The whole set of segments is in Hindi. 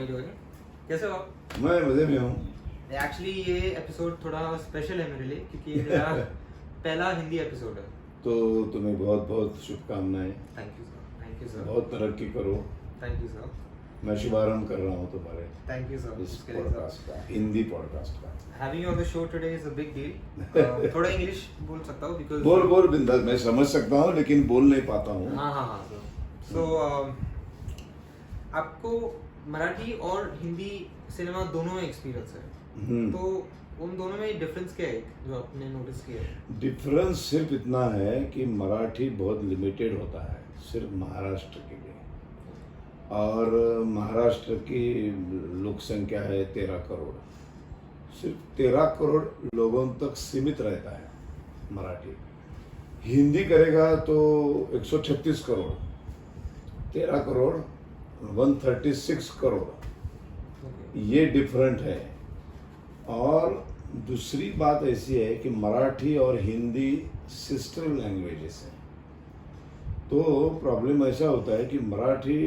you doing? कैसे हो आप? मैं मजे में हूँ। एक्चुअली ये एपिसोड थोड़ा स्पेशल है मेरे लिए क्योंकि ये मेरा पहला हिंदी एपिसोड है। तो तुम्हें बहुत बहुत शुभकामनाएं। Thank you sir. Thank you sir. बहुत तरक्की करो। Thank you sir. मैं शुभारंभ कर रहा हूँ तुम्हारे थैंक यू सर। इस पॉडकास्ट का, हिंदी पॉडकास्ट का। Having you on the show today is a big deal. थोड़ा इंग्लिश बोल सकता हूँ because बोल बिंदास, मैं समझ सकता हूँ लेकिन बोल नहीं पाता हूँ। हाँ सो आपको मराठी और हिंदी सिनेमा दोनों में एक्सपीरियंस है, तो उन दोनों में डिफरेंस क्या है जो आपने नोटिस किया है? डिफरेंस सिर्फ इतना है कि मराठी बहुत लिमिटेड होता है सिर्फ महाराष्ट्र के लिए, और महाराष्ट्र की लोक संख्या है 13 करोड़। सिर्फ 13 करोड़ लोगों तक सीमित रहता है मराठी। हिंदी करेगा तो 136 करोड़, 13 करोड़ 136 करोड़, ये डिफरेंट है। और दूसरी बात ऐसी है कि मराठी और हिंदी सिस्टर लैंग्वेजेस हैं, तो प्रॉब्लम ऐसा होता है कि मराठी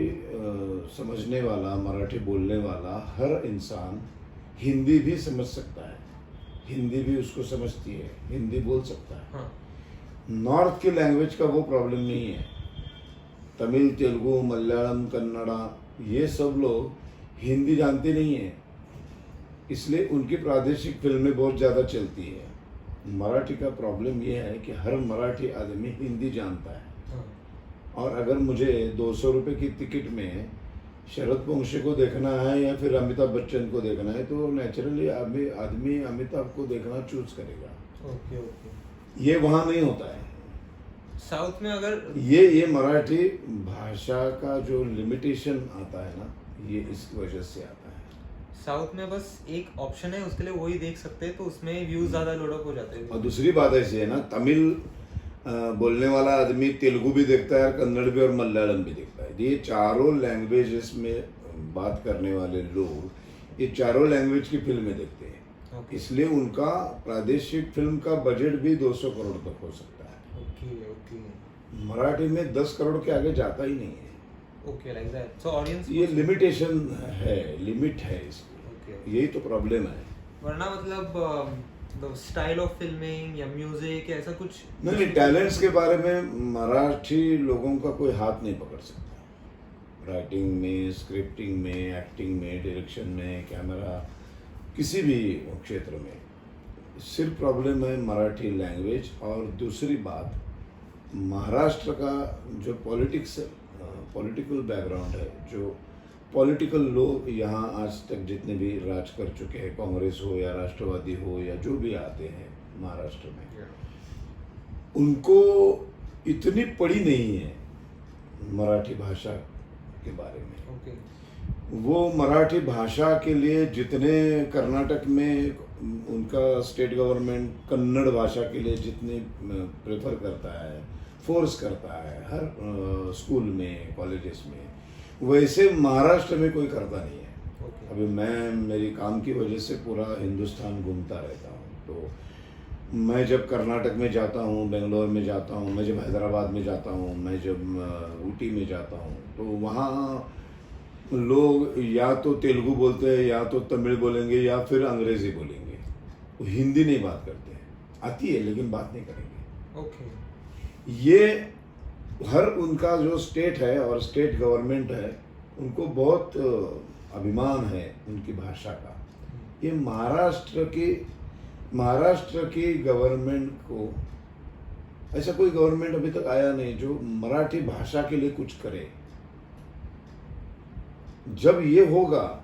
समझने वाला, मराठी बोलने वाला हर इंसान हिंदी भी समझ सकता है, हिंदी भी उसको समझती है, हिंदी बोल सकता है। हाँ। नॉर्थ की लैंग्वेज का वो प्रॉब्लम नहीं है। तमिल, तेलुगु, मलयालम, कन्नड़ा, ये सब लोग हिंदी जानते नहीं हैं, इसलिए उनकी प्रादेशिक फिल्में बहुत ज़्यादा चलती है। मराठी का प्रॉब्लम ये है कि हर मराठी आदमी हिंदी जानता है, और अगर मुझे 200 रुपये की टिकट में शरद पोंक्षे को देखना है या फिर अमिताभ बच्चन को देखना है, तो नेचुरली आदमी अमिताभ को देखना चूज करेगा। ओके। ये वहाँ नहीं होता है। साउथ में अगर ये मराठी भाषा का जो लिमिटेशन आता है ना, ये इसकी वजह से आता है। साउथ में बस एक ऑप्शन है, उसके लिए वही देख सकते हैं, तो उसमें व्यूज ज्यादा लोड अप हो जाते हैं। और दूसरी बात ऐसी है ना, तमिल बोलने वाला आदमी तेलुगु भी देखता है, कन्नड़ भी और मलयालम भी देखता है। ये चारों लैंग्वेजेस में बात करने वाले लोग ये चारों लैंग्वेज की फिल्में देखते हैं। इसलिए उनका प्रादेशिक फिल्म का बजट भी 200 करोड़ तक हो सकता है। ओके। मराठी में 10 करोड़ के आगे जाता ही नहीं है। Okay, like that. So audience ये लिमिटेशन है, लिमिट है इसकी। ओके। यही तो प्रॉब्लम है। वरना मतलब स्टाइल ऑफ फिल्मिंग या म्यूजिक या ऐसा कुछ नहीं, टैलेंट्स के बारे में मराठी लोगों का कोई हाथ नहीं पकड़ सकता। राइटिंग में, स्क्रिप्टिंग में, एक्टिंग में, डायरेक्शन में, कैमरा, किसी भी क्षेत्र में सिर्फ प्रॉब्लम है मराठी लैंग्वेज। और दूसरी बात, महाराष्ट्र का जो पॉलिटिक्स है, पॉलिटिकल बैकग्राउंड है, जो पॉलिटिकल लोग यहाँ आज तक जितने भी राज कर चुके हैं, कांग्रेस हो या राष्ट्रवादी हो या जो भी आते हैं महाराष्ट्र में, उनको इतनी पड़ी नहीं है मराठी भाषा के बारे में। वो मराठी भाषा के लिए जितने कर्नाटक में उनका स्टेट गवर्नमेंट कन्नड़ भाषा के लिए जितने प्रेफर करता है, फोर्स करता है हर स्कूल में, कॉलेजेस में, वैसे महाराष्ट्र में कोई करता नहीं है। अभी मैं मेरी काम की वजह से पूरा हिंदुस्तान घूमता रहता हूँ, तो मैं जब कर्नाटक में जाता हूँ, बेंगलोर में जाता हूँ, मैं जब हैदराबाद में जाता हूँ, मैं जब ऊटी में जाता हूँ, तो वहाँ लोग या तो तेलुगु बोलते हैं, या तो तमिल बोलेंगे, या फिर अंग्रेज़ी बोलेंगे। वो हिंदी नहीं बात करते हैं, आती है लेकिन बात नहीं करेंगे। ओके। ये हर उनका जो स्टेट है और स्टेट गवर्नमेंट है, उनको बहुत अभिमान है उनकी भाषा का। ये महाराष्ट्र की गवर्नमेंट को ऐसा कोई गवर्नमेंट अभी तक आया नहीं जो मराठी भाषा के लिए कुछ करे। जब ये होगा,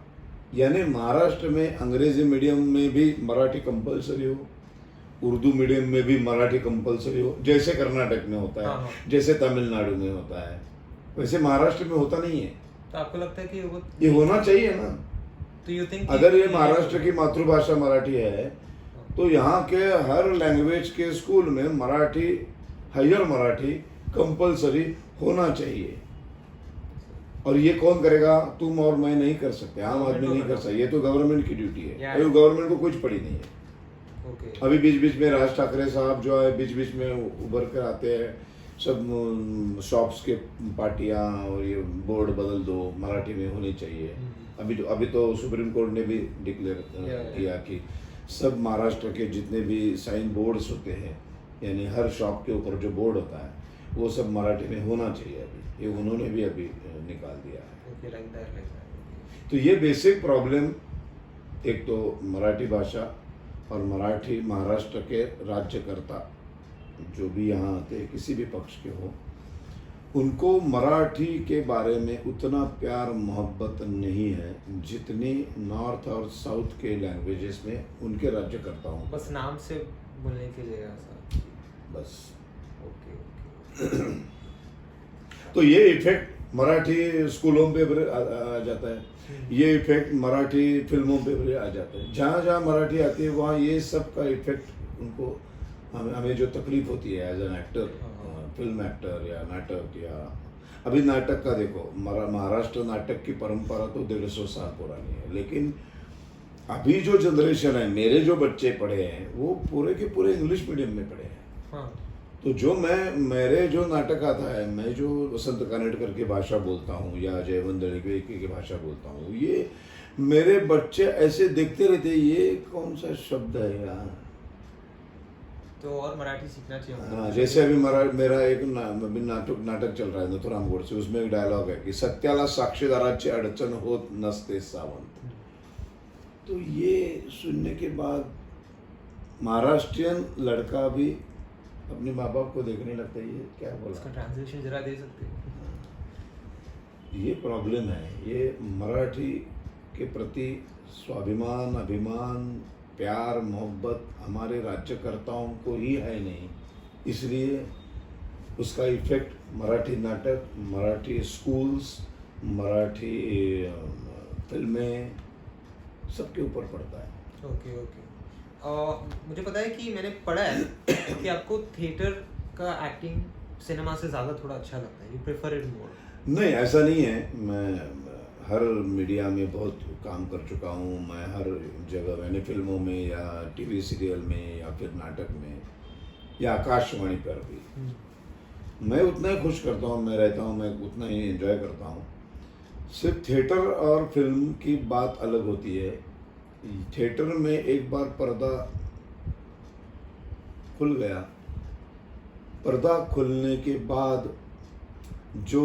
यानी महाराष्ट्र में अंग्रेजी मीडियम में भी मराठी कंपलसरी हो, उर्दू मीडियम में भी मराठी कंपलसरी हो, जैसे कर्नाटक में होता है, हाँ। जैसे तमिलनाडु में होता है, वैसे महाराष्ट्र में होता नहीं है। तो आपको लगता है कि ये होना चाहिए ना? तो यू थिंक अगर ये महाराष्ट्र की मातृभाषा मराठी है, तो यहाँ के हर लैंग्वेज के स्कूल में मराठी, हायर मराठी कंपलसरी होना चाहिए। और ये कौन करेगा? तुम और मैं नहीं कर सकते, आम आदमी नहीं कर सकता। ये तो गवर्नमेंट की ड्यूटी है। अभी गवर्नमेंट को कुछ पड़ी नहीं है। अभी बीच बीच में राज ठाकरे साहब जो है बीच बीच में उभर कर आते हैं, सब शॉप्स के पार्टियां और ये बोर्ड बदल दो, मराठी में होनी चाहिए। अभी तो सुप्रीम कोर्ट ने भी डिक्लेयर किया कि सब महाराष्ट्र के जितने भी साइन बोर्ड्स होते हैं, यानी हर शॉप के ऊपर जो बोर्ड होता है वो सब मराठी में होना चाहिए। अभी ये उन्होंने भी अभी निकाल दिया है। Okay, like that. तो ये बेसिक प्रॉब्लम, एक तो मराठी भाषा और मराठी महाराष्ट्र के राज्यकर्ता जो भी यहाँ आते हैं किसी भी पक्ष के हो, उनको मराठी के बारे में उतना प्यार मोहब्बत नहीं है जितनी नॉर्थ और साउथ के लैंग्वेजेस में उनके राज्यकर्ताओं को। बस नाम से बोलने की जगह सर। बस ओके। तो ये इफेक्ट मराठी स्कूलों पे भी आ जाता है, ये इफेक्ट मराठी फिल्मों पे भी आ जाता है। जहाँ जहाँ मराठी आती है वहाँ ये सब का इफेक्ट उनको, हमें जो तकलीफ होती है as an actor, film actor या नाटक, या अभी नाटक का देखो, महाराष्ट्र नाटक की परंपरा तो 150 साल पुरानी है, लेकिन अभी जो जनरेशन है, मेरे जो बच्चे पढ़े हैं वो पूरे के पूरे इंग्लिश मीडियम में पढ़े हैं। हाँ। तो जो मेरे जो नाटक आता है, मैं जो वसंत कानेटकर की भाषा बोलता हूँ या जयवंत दळवी की भाषा बोलता हूँ, ये मेरे बच्चे ऐसे देखते रहते, ये कौन सा शब्द है यार। तो और मराठी सीखना चाहिए। हाँ, जैसे अभी मेरा एक नाटक चल रहा है नथुराम गोडसे, उसमें एक डायलॉग है कि सत्याला साक्षीदाराची अडचण होत नसते सावंत। तो ये सुनने के बाद महाराष्ट्रियन लड़का भी अपने माँ बाप को देखने लगता है, ये क्या बोला। इसका ट्रांसलेशन जरा दे सकते हो? ये प्रॉब्लम है, ये मराठी के प्रति स्वाभिमान, अभिमान, प्यार मोहब्बत हमारे राज्यकर्ताओं को ही है नहीं, इसलिए उसका इफेक्ट मराठी नाटक, मराठी स्कूल्स, मराठी फिल्में सबके ऊपर पड़ता है। Okay okay. मुझे पता है कि मैंने पढ़ा है कि आपको थिएटर का एक्टिंग सिनेमा से ज़्यादा थोड़ा अच्छा लगता है, यू प्रेफर इट मोर। नहीं, ऐसा नहीं है। मैं हर मीडिया में बहुत काम कर चुका हूँ, मैं हर जगह, मैंने फिल्मों में या टीवी सीरियल में या फिर नाटक में या आकाशवाणी पर भी मैं उतना ही खुश करता हूँ, मैं रहता हूँ, मैं उतना ही एंजॉय करता हूँ। सिर्फ थिएटर और फिल्म की बात अलग होती है। थिएटर में एक बार पर्दा खुल गया, पर्दा खुलने के बाद जो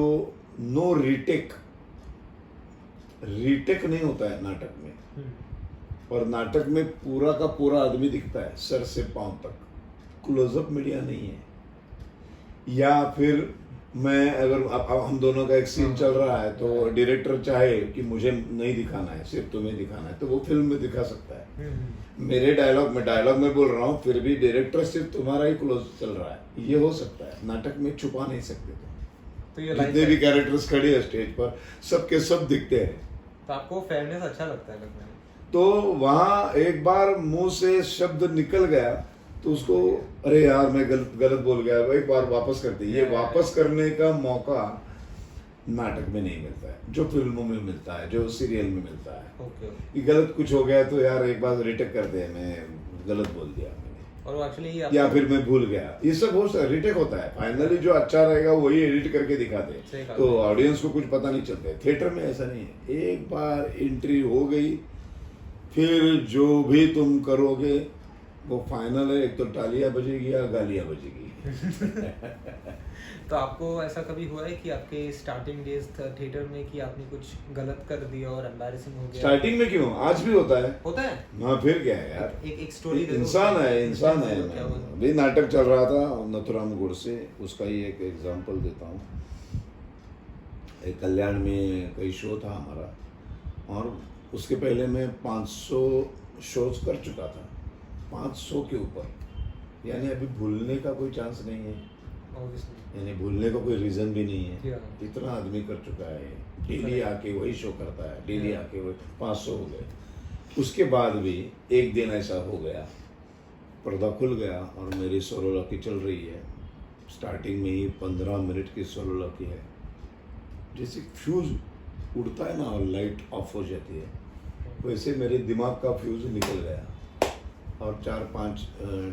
नो रीटेक नहीं होता है नाटक में, और नाटक में पूरा का पूरा आदमी दिखता है सर से पांव तक, क्लोजअप मीडिया नहीं है। या फिर मैं अगर अब हम दोनों का एक सीन चल रहा है तो डायरेक्टर चाहे कि मुझे नहीं दिखाना है, सिर्फ तुम्हें दिखाना है, तो वो फिल्म में दिखा सकता है। मेरे डायलॉग में बोल रहा हूँ, फिर भी डायरेक्टर सिर्फ तुम्हारा ही क्लोज चल रहा है, ये हो सकता है। नाटक में छुपा नहीं सकते तो जितने भी कैरेक्टर्स खड़े हैं स्टेज पर, सबके सब दिखते हैं। तो आपको फेयरनेस अच्छा लगता है लगता है? तो वहाँ एक बार मुंह से शब्द निकल गया तो उसको, अरे यार मैं गलत बोल गया, एक बार वापस करते। ये वापस करने का मौका नाटक में नहीं मिलता है, जो फिल्मों में मिलता है, जो सीरियल में मिलता है। ओके। गलत कुछ हो गया तो यार एक बार रिटेक करते हैं, मैं गलत बोल दिया मैंने, और एक्चुअली या फिर मैं भूल गया, ये सब हो सकता है, रिटेक होता है। फाइनली जो अच्छा रहेगा वही एडिट करके दिखाते हैं, तो ऑडियंस को कुछ पता नहीं चलता। थिएटर में ऐसा नहीं है, एक बार एंट्री हो गई फिर जो भी तुम करोगे वो फाइनल है। एक तो तालियां बजेगी या गालियां बजेगी। तो आपको ऐसा कभी हुआ है कि आपके स्टार्टिंग डेज थिएटर में कि आपने कुछ गलत कर दिया और एम्बैरेसिंग हो गया? स्टार्टिंग में क्यों, आज भी होता है। हाँ, फिर क्या है यार, एक स्टोरी इंसान है। अभी नाटक चल रहा था नथुराम गोडसे, उसका ही एक एग्जांपल देता हूँ। एक कल्याण में कोई शो था हमारा, और उसके पहले मैं 500 शोज कर चुका था, 500 के ऊपर, यानी अभी भूलने का कोई चांस नहीं है, यानी भूलने का कोई रीज़न भी नहीं है। इतना आदमी कर चुका है, डेली आके वही शो करता है, डेली आके वही 500 हो गए। उसके बाद भी एक दिन ऐसा हो गया, पर्दा खुल गया और मेरी सोलोलॉकी चल रही है। स्टार्टिंग में ही 15 मिनट की सोलोलॉकी है, जैसे फ्यूज़ उड़ता है ना और लाइट ऑफ हो जाती है, वैसे मेरे दिमाग का फ्यूज़ निकल गया। और 4-5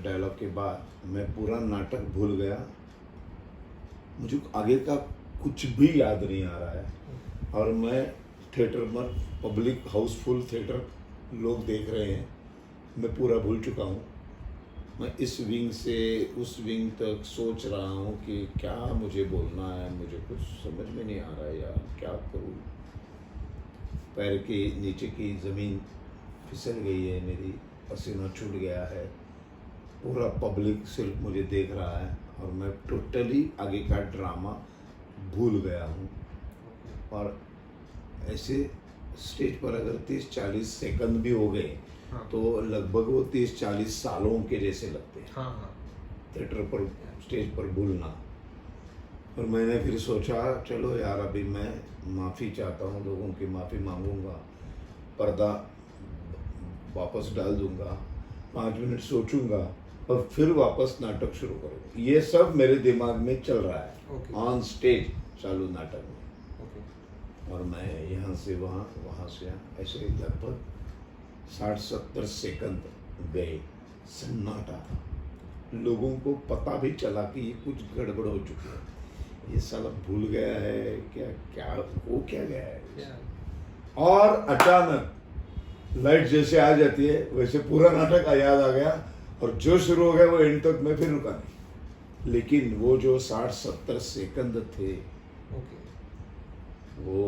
डायलॉग के बाद मैं पूरा नाटक भूल गया, मुझे आगे का कुछ भी याद नहीं आ रहा है, और मैं थिएटर में पब्लिक हाउसफुल थिएटर लोग देख रहे हैं, मैं पूरा भूल चुका हूँ। मैं इस विंग से उस विंग तक सोच रहा हूँ कि क्या मुझे बोलना है, मुझे कुछ समझ में नहीं आ रहा है यार, क्या करूँ। पैर के नीचे की ज़मीन फिसल गई है मेरी, पसीना छूट गया है, पूरा पब्लिक सिर्फ मुझे देख रहा है और मैं टोटली आगे का ड्रामा भूल गया हूँ। और ऐसे स्टेज पर अगर 30-40 सेकंड भी हो गए हाँ। तो लगभग वो 30-40 सालों के जैसे लगते हैं। हाँ हाँ थिएटर पर स्टेज पर भूलना। और मैंने फिर सोचा चलो यार अभी मैं माफ़ी चाहता हूँ, लोगों की माफ़ी मांगूंगा, पर्दा वापस डाल दूंगा, 5 मिनट सोचूंगा और फिर वापस नाटक शुरू करूँगा। ये सब मेरे दिमाग में चल रहा है ऑन स्टेज चालू नाटक में। और मैं यहाँ से वहाँ, वहाँ से यहाँ, ऐसे लगभग 60-70 सेकंड गए, सन्नाटा। लोगों को पता भी चला कि ये कुछ गड़बड़ हो चुकी है, ये साला भूल गया है क्या, क्या हो क्या गया है। और अचानक लाइट जैसे आ जाती है वैसे पूरा नाटक याद आ गया और जो शुरू हो गया वो एंड तक मैं फिर रुका नहीं। लेकिन वो जो 60-70 सेकंड थे वो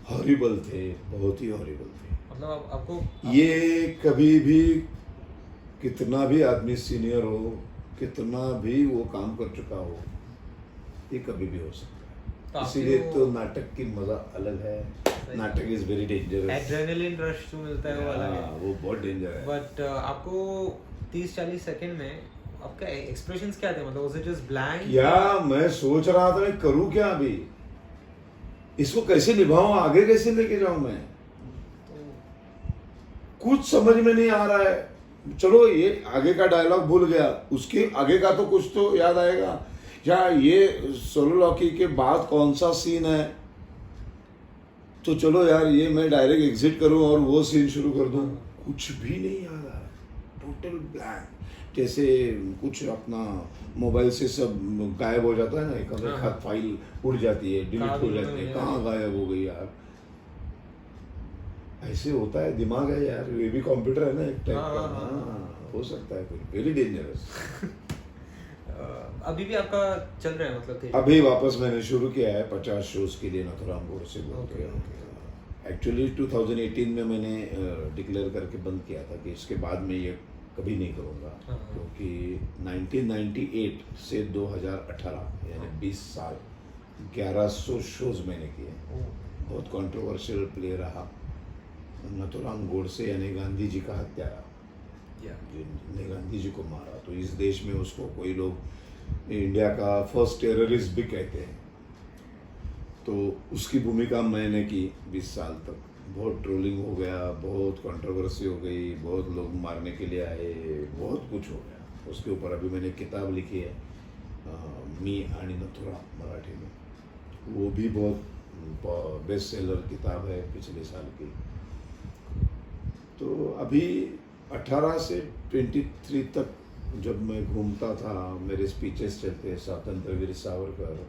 हॉरिबल थे, बहुत ही हॉरिबल थे। मतलब आपको ये कभी भी कितना भी आदमी सीनियर हो, कितना भी वो काम कर चुका हो, ये कभी भी हो सकता है। इसीलिए तो नाटक की मजा अलग है। नाटक is very dangerous. Adrenaline rush जो मिलता है वो अलग है, वो बहुत डेंजर है। बट आपको 30-40 सेकंड में आपका एक्सप्रेशंस क्या थे? मतलब वाज इट जस्ट ब्लैंक? या मैं सोच रहा था मैं करूं क्या अभी, इसको कैसे निभाऊं, आगे कैसे लेके जाऊं मैं, कुछ समझ में नहीं आ रहा है। चलो ये आगे का डायलॉग भूल गया, उसके आगे का तो कुछ तो याद आएगा, या ये सोलोलॉकी के बाद कौन सा सीन है, तो चलो यार ये मैं डायरेक्ट एग्जिट करूं और वो सीन शुरू कर दूं। कुछ भी नहीं याद आ रहा, टोटल ब्लैंक। जैसे कुछ अपना मोबाइल से सब गायब हो जाता है ना, एक हाथ फाइल उड़ जाती है, डिलीट हो जाती है, कहाँ गायब हो गई यार। ऐसे होता है, दिमाग है यार, ये भी कंप्यूटर है ना एक टाइप का। हाँ, हो सकता है, कोई वेरी डेंजरस। अभी भी आपका चल रहा है मतलब? अभी वापस मैंने शुरू किया है 50 शोज के लिए नाथुराम गोडसे बोल के। एक्चुअली 2018 में मैंने डिक्लेयर करके बंद किया था कि इसके बाद में ये कभी नहीं करूँगा, क्योंकि 1998 से 2018 यानी 20 साल 1100 शोज मैंने किए। बहुत कंट्रोवर्शियल प्ले रहा। नाथुराम गोडसे यानी गांधी जी का हत्यारा, जिसने गांधी जी को मारा, तो इस देश में उसको कोई लोग इंडिया का फर्स्ट टेररिस्ट भी कहते हैं। तो उसकी भूमिका मैंने की 20 साल तक। बहुत ट्रोलिंग हो गया, बहुत कंट्रोवर्सी हो गई, बहुत लोग मारने के लिए आए, बहुत कुछ हो गया। उसके ऊपर अभी मैंने किताब लिखी है, मी आणि नथुराम, मराठी में। वो भी बहुत बेस्ट सेलर किताब है पिछले साल की। तो अभी 18 से 23 तक जब मैं घूमता था, मेरे स्पीचेस चलते, स्वतंत्र वीर सावरकर,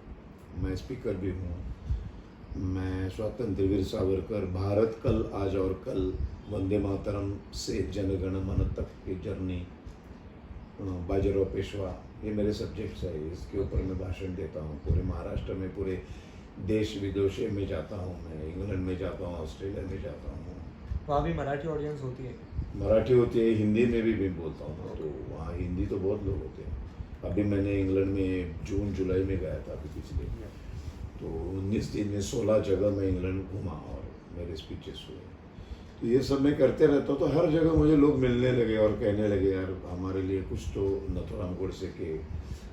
मैं स्पीकर भी हूँ। मैं स्वतंत्र वीर सावरकर, भारत कल आज और कल, वंदे मातरम से जनगण मन तक की जर्नी, बाजीराव पेशवा, ये मेरे सब्जेक्ट्स है। इसके ऊपर मैं भाषण देता हूँ पूरे महाराष्ट्र में, पूरे देश विदेश में जाता हूँ मैं, इंग्लैंड में जाता हूँ, ऑस्ट्रेलिया में जाता हूँ। वहाँ भी मराठी ऑडियंस होती है? मराठी होती है, हिंदी में भी मैं बोलता हूँ, तो वहाँ हिंदी तो बहुत लोग होते हैं। अभी मैंने इंग्लैंड में जून जुलाई में गया था अभी पिछले, तो 19 दिन में 16 जगह मैं इंग्लैंड घूमा और मेरे स्पीचेस हुए। तो ये सब मैं करते रहता हूँ, तो हर जगह मुझे लोग मिलने लगे और कहने लगे यार हमारे लिए कुछ तो नाथुराम गोडसे के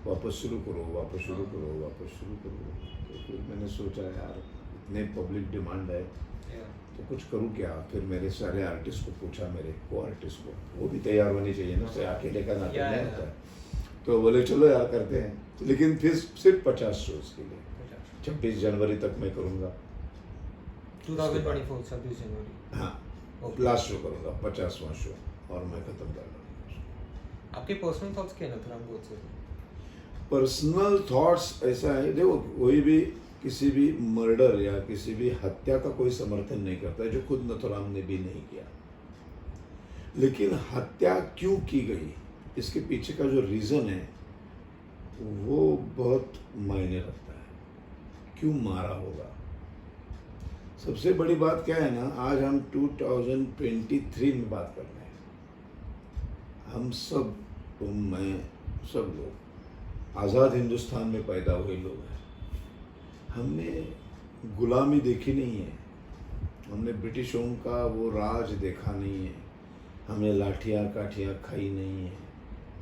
वापस शुरू करो, वापस शुरू करो, वापस शुरू करो। तो फिर मैंने सोचा यार इतने पब्लिक डिमांड है तो कुछ करूँ क्या। फिर मेरे सारे आर्टिस्ट को पूछा, मेरे को आर्टिस्ट को, वो भी तैयार होनी चाहिए ना, से अकेले का नाटक नहीं होता है। तो बोले चलो यार करते हैं, तो लेकिन फिर सिर्फ 50 शोज के लिए 26 जनवरी तक मैं करूँगा। 2024 26 जनवरी? हाँ, लास्ट शो करूँगा, 50वां शो, और मैं ख़त्म कर लूँगा। आपके पर्सनल थॉट्स क्या है नाथुराम गोडसे? पर्सनल थॉट्स ऐसा है, देखो कोई भी किसी भी मर्डर या किसी भी हत्या का कोई समर्थन नहीं करता है, जो खुद नथुराम ने भी नहीं किया। लेकिन हत्या क्यों की गई, इसके पीछे का जो रीज़न है वो बहुत मायने रखता है। क्यों मारा होगा? सबसे बड़ी बात क्या है ना, आज हम 2023 में बात कर रहे हैं। हम सब, तुम, मैं, सब लोग आज़ाद हिंदुस्तान में पैदा हुए लोग हैं। हमने गुलामी देखी नहीं है, हमने ब्रिटिशों का वो राज देखा नहीं है, हमने लाठियाँ काठियाँ खाई नहीं है,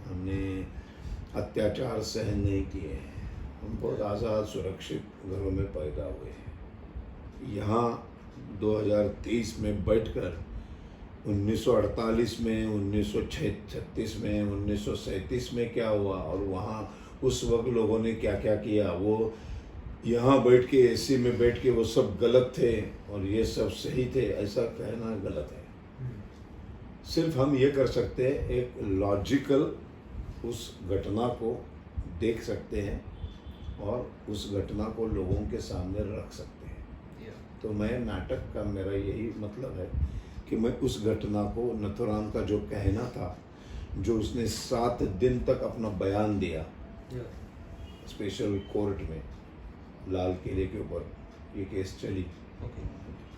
हमने अत्याचार सहन नहीं किए हैं। हम बहुत आज़ाद सुरक्षित घरों में पैदा हुए हैं। यहाँ 2023 में बैठकर 1948 में, 1936 में, 1937 में क्या हुआ और वहाँ उस वक्त लोगों ने क्या क्या किया, वो यहाँ बैठ के एसी में बैठ के वो सब गलत थे और ये सब सही थे, ऐसा कहना गलत है। सिर्फ हम ये कर सकते हैं, एक लॉजिकल उस घटना को देख सकते हैं और उस घटना को लोगों के सामने रख सकते हैं। तो मैं नाटक का मेरा यही मतलब है कि मैं उस घटना को, नथुराम का जो कहना था, जो उसने 7 दिन तक अपना बयान दिया स्पेशल कोर्ट में, लाल किले के ऊपर ये केस चली,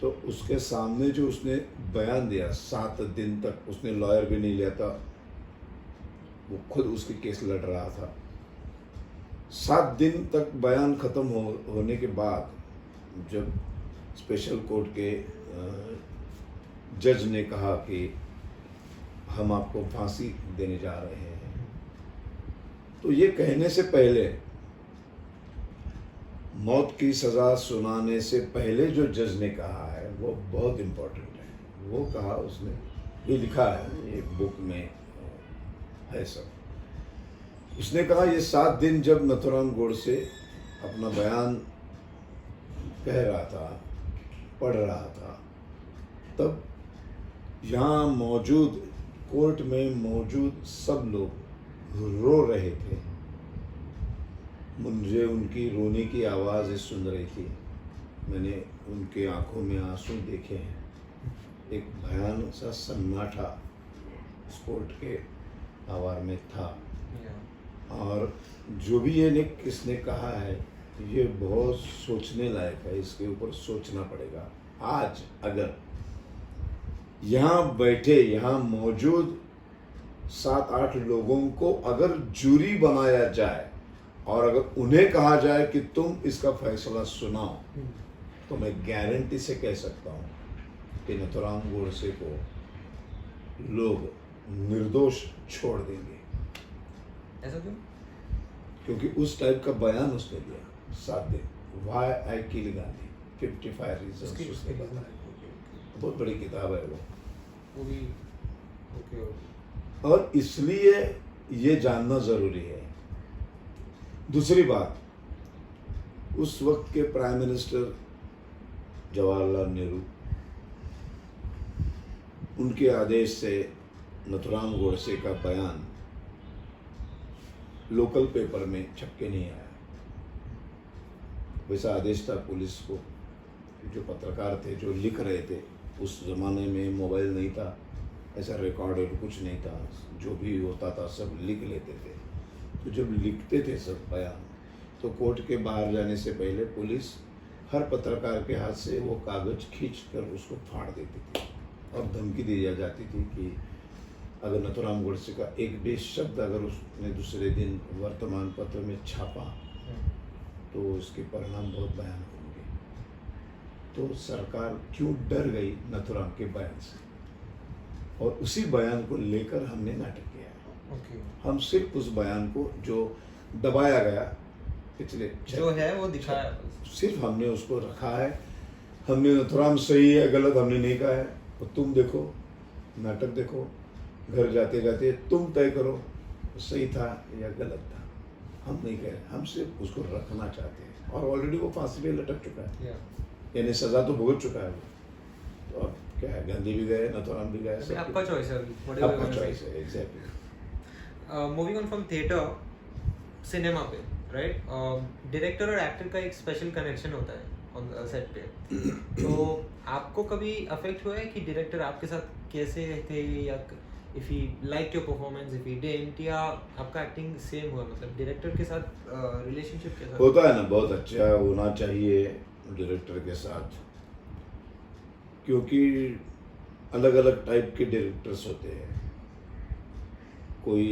तो उसके सामने जो उसने बयान दिया 7 दिन तक, उसने लॉयर भी नहीं लिया था, वो खुद उसकी केस लड़ रहा था। 7 दिन तक बयान ख़त्म होने के बाद जब स्पेशल कोर्ट के जज ने कहा कि हम आपको फांसी देने जा रहे हैं, तो ये कहने से पहले, मौत की सज़ा सुनाने से पहले जो जज ने कहा है वो बहुत इम्पोर्टेंट है। वो कहा, उसने ये लिखा है, ये बुक में है सब। उसने कहा ये 7 दिन जब नथुराम गोडसे अपना बयान कह रहा था, पढ़ रहा था, तब यहाँ मौजूद, कोर्ट में मौजूद सब लोग रो रहे थे। मुझे उनकी रोने की आवाज़ सुन रही थी, मैंने उनके आंखों में आंसू देखे हैं। एक भयानक सा सन्नाटा उस कोर्ट के आवार में था। और जो भी ये किसने कहा है, ये बहुत सोचने लायक है, इसके ऊपर सोचना पड़ेगा। आज अगर यहाँ बैठे, यहाँ मौजूद 7-8 लोगों को अगर जूरी बनाया जाए और अगर उन्हें कहा जाए कि तुम इसका फैसला सुनाओ, तो मैं गारंटी से कह सकता हूँ कि नथुराम गोडसे को लोग निर्दोष छोड़ देंगे। ऐसा क्यों? क्योंकि उस टाइप का बयान उसने दिया 7 दिन। Why I kill Gandhi, 55 reasons उसने बताया। बहुत बड़ी किताब है वो भी। और इसलिए ये जानना ज़रूरी है। दूसरी बात, उस वक्त के प्राइम मिनिस्टर जवाहरलाल नेहरू, उनके आदेश से नथुराम गोडसे का बयान लोकल पेपर में छप के नहीं आया। वैसा आदेश था पुलिस को, जो पत्रकार थे जो लिख रहे थे, उस ज़माने में मोबाइल नहीं था, ऐसा रिकॉर्डर कुछ नहीं था, जो भी होता था सब लिख लेते थे। तो जब लिखते थे सब बयान, तो कोर्ट के बाहर जाने से पहले पुलिस हर पत्रकार के हाथ से वो कागज़ खींचकर उसको फाड़ देती थी और धमकी दी जाती थी कि अगर नथुराम गोडसे का एक भी शब्द अगर उसने दूसरे दिन वर्तमान पत्र में छापा तो उसके परिणाम बहुत भयानक होंगे। तो सरकार क्यों डर गई नथुराम के बयान से, और उसी बयान को लेकर हमने नाटक किया है। हम सिर्फ उस बयान को जो दबाया गया पिछले जो है वो दिखाया, सिर्फ हमने उसको रखा है। हमने नथुराम सही है गलत हमने नहीं कहा है। तो तुम देखो, नाटक देखो, घर जाते जाते तुम तय करो सही था या गलत था। हम नहीं कह रहे, हम सिर्फ उसको रखना चाहते हैं। और ऑलरेडी वो फांसी पे लटक चुका है, यानी सजा तो भुगत चुका है वो। तो अब क्या है, गांधी भी गए, नथुराम भी गए, आपका चॉइस है, आपका चॉइस है। Exactly. Moving on from theatre, cinema पे राइट, डायरेक्टर और एक्टर का एक स्पेशल कनेक्शन होता है ऑन सेट पे, तो आपको कभी अफेक्ट हुआ है कि डायरेक्टर आपके साथ कैसे थे, या if he like your performance, if he didn't, या आपका एक्टिंग सेम हुआ, मतलब डायरेक्टर के साथ रिलेशनशिप कैसा होता है ना, बहुत अच्छा होना चाहिए डायरेक्टर के साथ, क्योंकि अलग अलग टाइप के डायरेक्टर्स होते हैं। कोई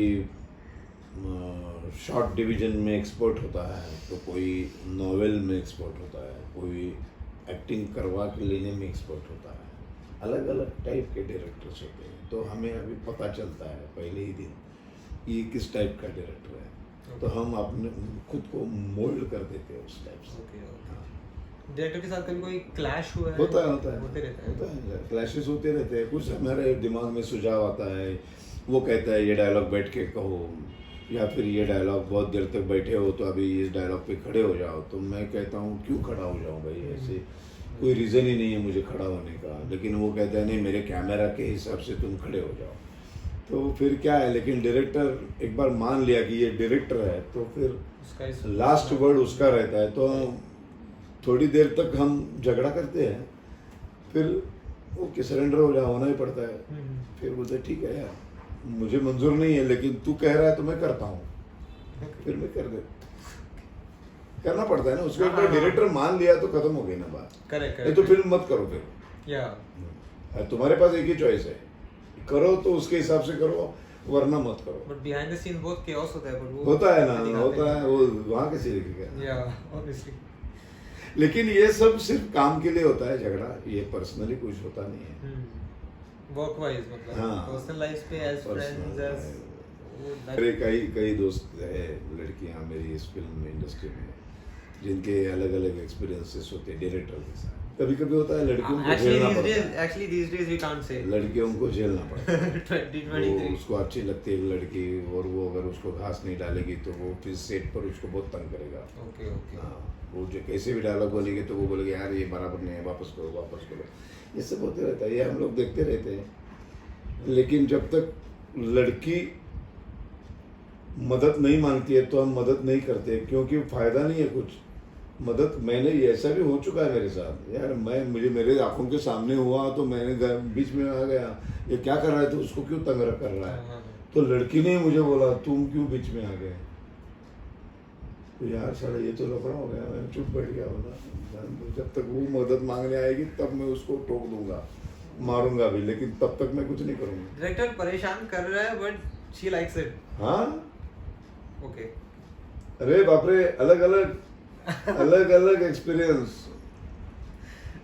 शॉर्ट डिवीजन में एक्सपर्ट होता है, तो कोई नॉवेल में एक्सपर्ट होता है, कोई एक्टिंग करवा के लेने में एक्सपर्ट होता है। अलग अलग टाइप के डायरेक्टर्स होते हैं, तो हमें अभी पता चलता है पहले ही दिन ये किस टाइप का डायरेक्टर है, तो हम अपने खुद को मोल्ड कर देते हैं उस टाइप से। Okay okay. डायरेक्टर के साथ कभी कोई क्लैश हुआ है? होता है होते रहता है क्लैशेस होते रहते हैं। कुछ हमारे दिमाग में सुझाव आता है, वो कहता है ये डायलॉग बैठ के कहो, या फिर ये डायलॉग बहुत देर तक बैठे हो तो अभी इस डायलॉग पे खड़े हो जाओ, तो मैं कहता हूँ क्यों खड़ा हो जाऊँ भाई, ऐसे कोई रीज़न ही नहीं है मुझे खड़ा होने का। लेकिन वो कहता है नहीं, मेरे कैमरा के हिसाब से तुम खड़े हो जाओ, तो फिर क्या है। लेकिन डायरेक्टर एक बार मान लिया कि ये डायरेक्टर है, तो फिर लास्ट वर्ड उसका रहता है। तो थोड़ी देर तक हम झगड़ा करते हैं, फिर ओके सरेंडर हो जा, होना ही पड़ता है। फिर बोलते ठीक है यार, मुझे मंजूर नहीं है लेकिन तू कह रहा है तो मैं करता हूँ, फिर मैं कर दे, करना पड़ता है ना उसको। एक बार डायरेक्टर मान लिया तो खत्म हो गई ना बात। करेक्ट। नहीं तो फिल्म मत करो फिर, या तुम्हारे पास एक ही चॉइस है, करो तो उसके हिसाब से करो, वरना मत करो। बट बिहाइंड द सीन बहुत केओस होता है, बट वो होता है ना, होता है, वो वहाँ कैसे लिखेगा। या ऑब्वियसली। लेकिन ये सब सिर्फ काम के लिए होता है झगड़ा, ये पर्सनली कुछ होता नहीं है। वर्क वाइज मतलब हाँ, पर्सनल लाइफ पे एज फ्रेंड्स एज मेरे कई दोस्त है लड़कियां मेरी इस फिल्म में इंडस्ट्री में, जिनके अलग अलग एक्सपीरियंसेस होते हैं डायरेक्टर के साथ। कभी कभी होता है लड़कियों को झेलना पड़ता है। Actually these days we can't say लड़कियों को झेलना पड़ता है। 2023 उसको अच्छी लगती है लड़की, और वो अगर उसको घास नहीं डालेगी तो वो फिर सेट पर उसको बहुत तंग करेगा। Okay okay. हाँ, वो जो कैसे भी डायलॉग बोलेगी तो वो बोलेगी यार ये बराबर नहीं है, वापस करो वापस करो। ये सब होते रहता है, ये हम लोग देखते रहते हैं। लेकिन जब तक लड़की मदद नहीं मांगती है तो हम मदद नहीं करते, क्योंकि फायदा नहीं है कुछ मदद। मैंने ऐसा भी हो चुका है मेरे साथ यार, मुझे मेरे आंखों के सामने हुआ तो मैंने बीच में आ गया, ये क्या कर रहा है, तो उसको क्यों तंग कर रहा है। तो लड़की ने मुझे बोला तुम क्यों बीच में आ गए, तो यार साला ये तो लफड़ा हो गया। मैं चुप बैठ गया, बोला जब तक वो मदद मांगने आएगी तब मैं उसको टोक दूंगा, मारूंगा भी, लेकिन तब तक मैं कुछ नहीं करूंगा। डायरेक्टर परेशान कर रहा है बट शी लाइक्स इट। हाँ ओके। अरे बाप रे, अलग अलग एक्सपीरियंस।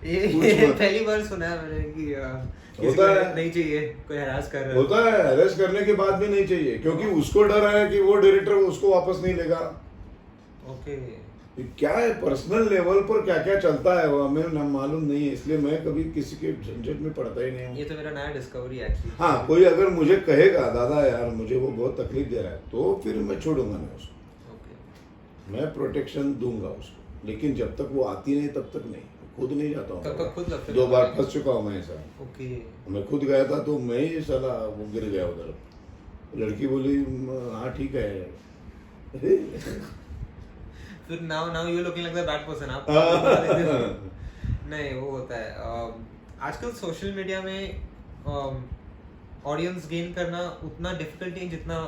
ये पहली बार सुना है मैंने कि किसी होता को है। नहीं चाहिए, कोई हरास कर रहा है। होता है, अरेस्ट करने के बाद भी नहीं चाहिए, क्योंकि उसको डर है कि वो डायरेक्टर उसको वापस नहीं लेगा। ओके। क्या है पर्सनल लेवल पर क्या क्या चलता है वो हमें मालूम नहीं है, इसलिए मैं कभी किसी के झंझट में पड़ता ही नहीं हूँ। ये तो मेरा नया डिस्कवरी है एक्चुअली। हाँ, कोई अगर मुझे कहेगा दादा यार मुझे वो बहुत तकलीफ दे रहा है, तो फिर मैं छोड़ूंगा नहीं उसको। ओके। मैं प्रोटेक्शन दूंगा उसको, लेकिन जब तक वो आती नहीं तब तक नहीं, खुद नहीं जाता तब तक खुद लगता है। 2 बार फंस चुका हूँ मैं ऐसा। ओके। मैं खुद गया था तो मैं ही साला वो गिर गया उधर। लड़की बोली हाँ ठीक है। फिर now you looking like the bad person आप। नहीं वो होता है आजकल सोशल मीडिया में ऑडियंस गेन करना उतना डिफिकल्ट नहीं जितना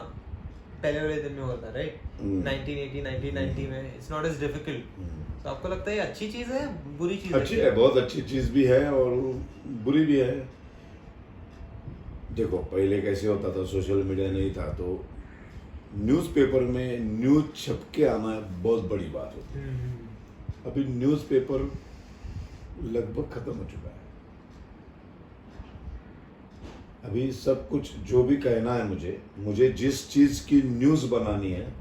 पहले वाले दिन में होता है, राइट? 1980 1990 में इट्स नॉट एज डिफिकल्ट। तो आपको लगता है ये अच्छी चीज है, बुरी चीज है? अच्छी है, बहुत अच्छी चीज भी है और बुरी भी है। देखो पहले कैसे होता था, सोशल मीडिया नहीं था तो न्यूज़पेपर में न्यूज़ छप के आना बहुत बड़ी बात होती है। अभी न्यूज़पेपर लगभग खत्म हो चुका है। अभी सब कुछ जो भी कहना है मुझे जिस चीज़ की न्यूज़ बनानी है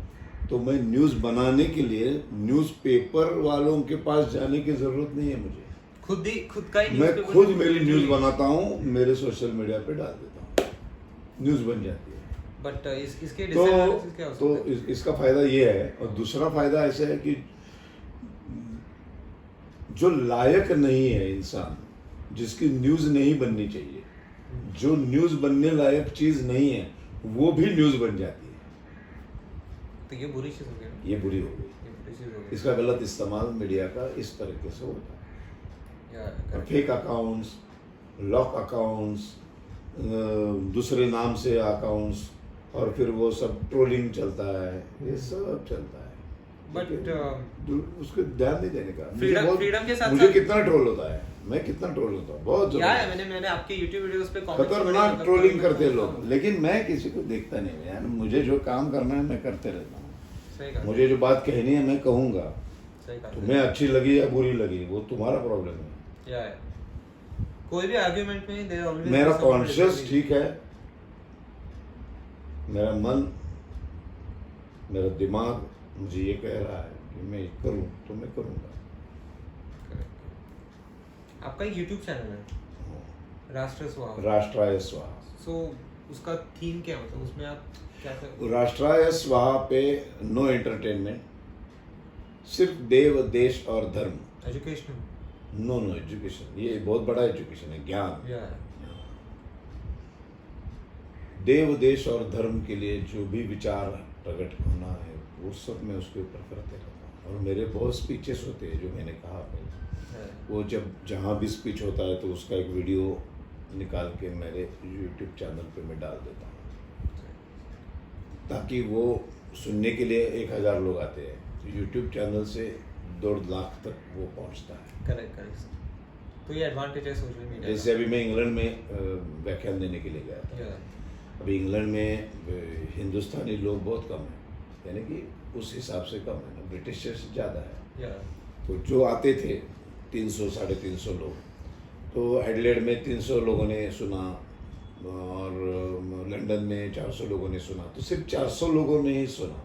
तो मैं न्यूज़ बनाने के लिए न्यूज़पेपर वालों के पास जाने की ज़रूरत नहीं है। मुझे खुद का ही मैं खुद मेरी न्यूज़ बनाता हूँ, मेरे सोशल मीडिया पे डाल देता हूँ, न्यूज़ बन जाती है। बट इसके डिसएडवांटेजेस क्या हो तो सकते हैं? इसका फायदा ये है, और दूसरा फायदा ऐसा है कि जो लायक नहीं है इंसान, जिसकी न्यूज़ नहीं बननी चाहिए, जो न्यूज़ बनने लायक चीज़ नहीं है वो भी न्यूज़ बन जाती है। तो ये बुरी चीज़ हो गई ना, ये बुरी हो गई। ये बुरी चीज़ हो गई। इसका गलत इस्तेमाल मीडिया का इस तरीके से होता है। या फेक अकाउंट्स, लॉक अकाउंट्स, दूसरे नाम से अकाउंट्स, और फिर वो सब ट्रोलिंग चलता है, ये सब चलता है। बट उसको ध्यान नहीं देने का। फ्रीडम के साथ मुझे कितना ट्रोल होता है, मैं कितना ट्रोल होता हूँ, बहुत यार ज़बरदस्त। मैंने आपके YouTube वीडियोस पे कमेंट्स खतरनाक ट्रोलिंग करते हैं लोग, लेकिन मैं किसी को देखता नहीं हूँ यार। मुझे जो काम करना है मैं करते रहता हूँ। सही कहा, मुझे जो बात कहनी है मैं कहूँगा। सही कहा। तुम्हें अच्छी लगी या बुरी लगी वो तुम्हारा प्रॉब्लम है। या कोई भी आर्गुमेंट में देयर ऑलवेज मेरा कॉन्शियस ठीक है, मेरा मन, मेरा दिमाग मुझे ये कह रहा है कि मैं करूं तो मैं करूंगा। आपका एक YouTube चैनल है राष्ट्र स्वाहा। राष्ट्राय स्वाहा। सो उसका थीम क्या मतलब उसमें आप क्या कर राष्ट्राय स्वाहा पे नो एंटरटेनमेंट, सिर्फ देव, देश और धर्म। एजुकेशनल? नो एजुकेशन, ये बहुत बड़ा एजुकेशन है, ज्ञान। या देव, देश और धर्म के लिए जो भी विचार प्रकट होना है वो सब मैं उसके ऊपर करते रहता हूँ। और मेरे बहुत स्पीचेस होते हैं जो मैंने कहा पहले, वो जब जहाँ भी स्पीच होता है तो उसका एक वीडियो निकाल के मेरे यूट्यूब चैनल पे मैं डाल देता हूँ, ताकि वो सुनने के लिए 1000 लोग आते हैं, तो यूट्यूब चैनल से 2.5 लाख तक वो पहुँचता है। करेक्ट। तो ये एडवांटेज है सोशल मीडिया। जैसे अभी मैं इंग्लैंड में व्याख्यान देने के लिए गया था। अभी इंग्लैंड में हिंदुस्तानी लोग बहुत कम हैं, यानी कि उस हिसाब से कम है ना, ब्रिटिश से ज़्यादा है। तो जो आते थे 300 350 लोग, तो एडलेड में 300 लोगों ने सुना और लंदन में 400 लोगों ने सुना, तो सिर्फ 400 लोगों ने ही सुना।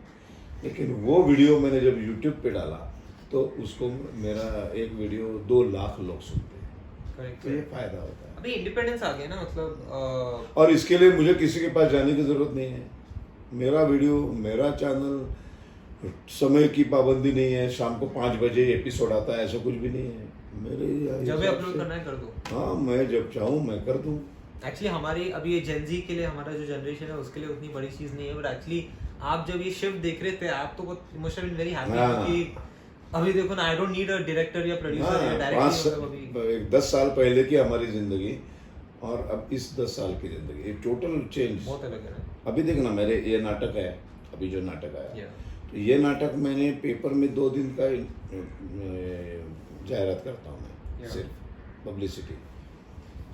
लेकिन वो वीडियो मैंने जब यूट्यूब पे डाला तो उसको मेरा एक वीडियो 2 लाख लोग सुनते हैं। तो ये फायदा होता है। अभी इंडिपेंडेंस आ गया ना, मतलब और इसके लिए मुझे किसी के पास जाने की जरूरत नहीं है। मेरा वीडियो, मेरा चैनल, समय की पाबंदी नहीं है, शाम को 5 बजे एपिसोड आता है, ऐसा कुछ भी नहीं है। मेरे जब भी अपलोड करना है कर दो। हाँ, मैं जब चाहूँ मैं कर दूँ। एक्चुअली हमारी अभी ये जेनजी के लिए, हमारा जो जनरेशन है उसके लिए उतनी बड़ी चीज़ नहीं है, बट एक्चुअली आप जब ये शिफ्ट देख रहे थे आप तो बहुत इमोशनली वेरी हैप्पी, क्योंकि अभी देखो ना, I don't need a director या प्रोड्यूसर या डायरेक्टर। 10 साल पहले की हमारी जिंदगी और अब इस 10 साल की जिंदगी टोटल चेंज, बहुत अलग है। अभी देखना, मेरे ये नाटक है, अभी जो नाटक आया, तो ये नाटक मैंने पेपर में 2 दिन का जाहिरात करता हूँ मैं, सिर्फ पब्लिसिटी।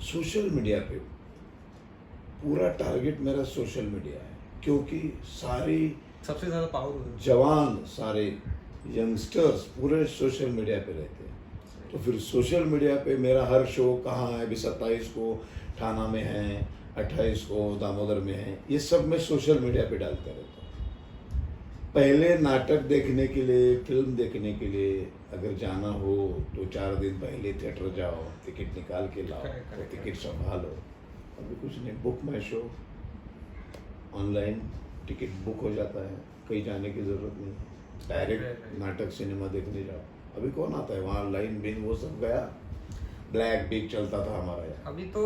सोशल मीडिया पे पूरा टारगेट मेरा सोशल मीडिया है, क्योंकि सारी सबसे ज़्यादा पावर जवान, सारे यंगस्टर्स पूरे सोशल मीडिया पे रहते हैं। तो फिर सोशल मीडिया पे मेरा हर शो कहाँ है, अभी 27 को ठाणा में है, 28 को दामोदर में है, ये सब मैं सोशल मीडिया पे डालता रहता हूँ। पहले नाटक देखने के लिए, फिल्म देखने के लिए अगर जाना हो तो 4 दिन पहले थिएटर जाओ, टिकट निकाल के लाओ, तो टिकट संभालो। अभी कुछ नहीं, बुक माई शो, ऑनलाइन टिकट बुक हो जाता है, कहीं जाने की ज़रूरत नहीं है, डायरेक्ट नाटक सिनेमा देखने जाओ। अभी कौन आता है वहाँ, लाइन बिन वो सब गया, ब्लैक बिग चलता था हमारा यहाँ। अभी तो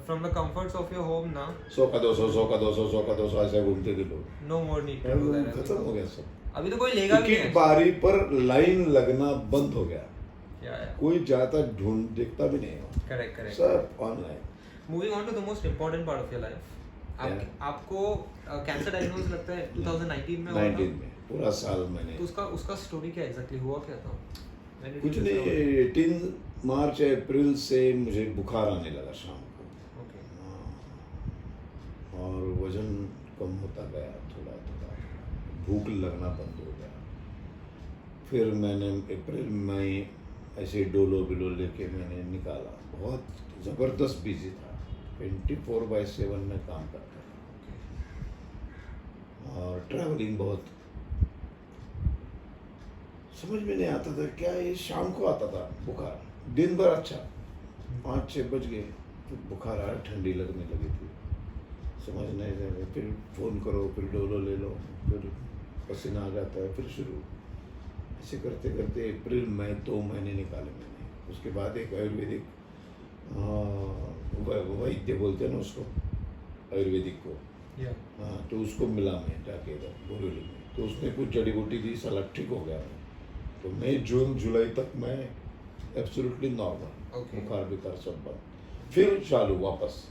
from the comforts of your home ना, 100 का 200, 100 का 200, 100 का 200 ऐसे घूमते थे लोग। No more need to do that, खत्म हो गया सब। अभी तो कोई लेगा भी टिकट नहीं। बारी पर लाइन लगना बंद हो गया, या कोई जाता ढूंढ देखता भी नहीं है, करेक्ट। सब online. Moving on to the most important part of your life, आपको कैंसर डायग्नोस लगता है 2019 में हुआ था? 19 में पूरा साल मैंने, तो उसका स्टोरी क्या एग्जैक्टली हुआ, क्या था? कुछ नहीं, 18 मार्च अप्रैल से मुझे बुखार आने लगा शाम को। ओके। और वजन कम होता गया, थोड़ा थोड़ा, भूख लगना बंद हो गया। फिर मैंने अप्रैल में ऐसे डोलो बिलो लेके मैंने निकाला, बहुत ज़बरदस्त बिजी था, 24/7 में काम करता था और ट्रैवलिंग बहुत, समझ में नहीं आता था क्या, ये शाम को आता था बुखार, दिन भर अच्छा, 5-6 बज गए तो बुखार आया, ठंडी लगने लगी थी, समझ नहीं रहे। फिर फ़ोन करो, फिर डोलो ले लो, फिर पसीना आ जाता है, फिर शुरू, ऐसे करते करते अप्रैल में 2 महीने निकाले मैंने। उसके बाद एक आयुर्वेदिक वैद्य बोलते हैं ना उसको, आयुर्वेदिक को, हाँ, तो उसको मिला मैं जाके इधर बोरीवली में, तो उसने कुछ जड़ी बूटी दी, साला ठीक हो गया। तो मई जून जुलाई तक मैं एब्सोल्युटली नॉर्मल, Okay. बुखार बिखार सब बंद। फिर चालू वापस,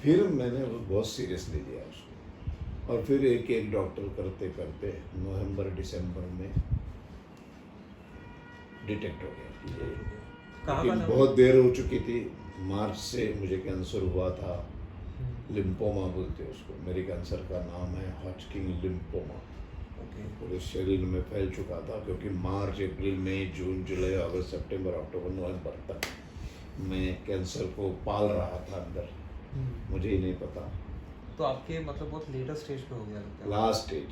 फिर मैंने बहुत सीरियसली लिया उसको, और फिर एक एक डॉक्टर करते करते नवंबर दिसंबर में डिटेक्ट हो गया कि ये, कहाँ लेकिन था? बहुत देर हो चुकी थी। मार्च से मुझे कैंसर हुआ था, लिम्फोमा बोलते हैं उसको। मेरे कैंसर का नाम है हॉजकिन लिम्फोमा। Okay. पूरे शरीर में फैल चुका था, क्योंकि मार्च अप्रैल मई जून जुलाई अगस्त सितंबर अक्टूबर नवंबर तक मैं कैंसर को पाल रहा था अंदर, मुझे ही नहीं पता। तो आपके मतलब बहुत लेटर स्टेज पे हो गया लगता है। लास्ट स्टेज,